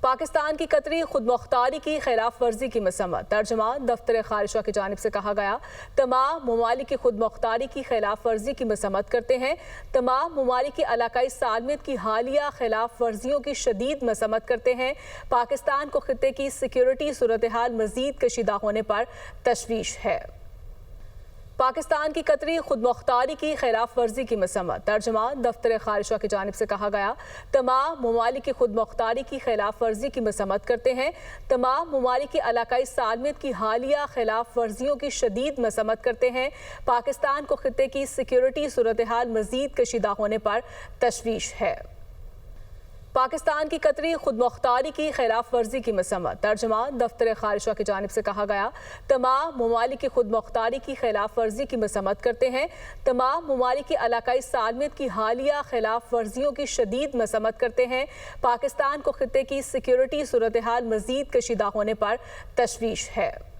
پاکستان کی قطری خود مختاری کی خلاف ورزی کی مذمت۔ ترجمہ دفتر خارجہ کی جانب سے کہا گیا، تمام ممالک کی خود مختاری کی خلاف ورزی کی مذمت کرتے ہیں۔ تمام ممالک کی علاقائی سالمیت کی حالیہ خلاف ورزیوں کی شدید مذمت کرتے ہیں۔ پاکستان کو خطے کی سیکیورٹی صورتحال مزید کشیدہ ہونے پر تشویش ہے۔ پاکستان کی قطری خود مختاری کی خلاف ورزی کی مذمت۔ ترجمہ دفتر خارجہ کی جانب سے کہا گیا، تمام ممالک کی خود مختاری کی خلاف ورزی کی مذمت کرتے ہیں۔ تمام ممالک کی علاقائی سالمیت کی حالیہ خلاف ورزیوں کی شدید مذمت کرتے ہیں۔ پاکستان کو خطے کی سیکیورٹی صورتحال مزید کشیدہ ہونے پر تشویش ہے۔ پاکستان کی قطری خود مختاری کی خلاف ورزی کی مذمت۔ ترجمہ دفتر خارجہ کی جانب سے کہا گیا، تمام ممالک کی خود مختاری کی خلاف ورزی کی مذمت کرتے ہیں۔ تمام ممالک کی علاقائی سالمیت کی حالیہ خلاف ورزیوں کی شدید مذمت کرتے ہیں۔ پاکستان کو خطے کی سیکیورٹی صورتحال مزید کشیدہ ہونے پر تشویش ہے۔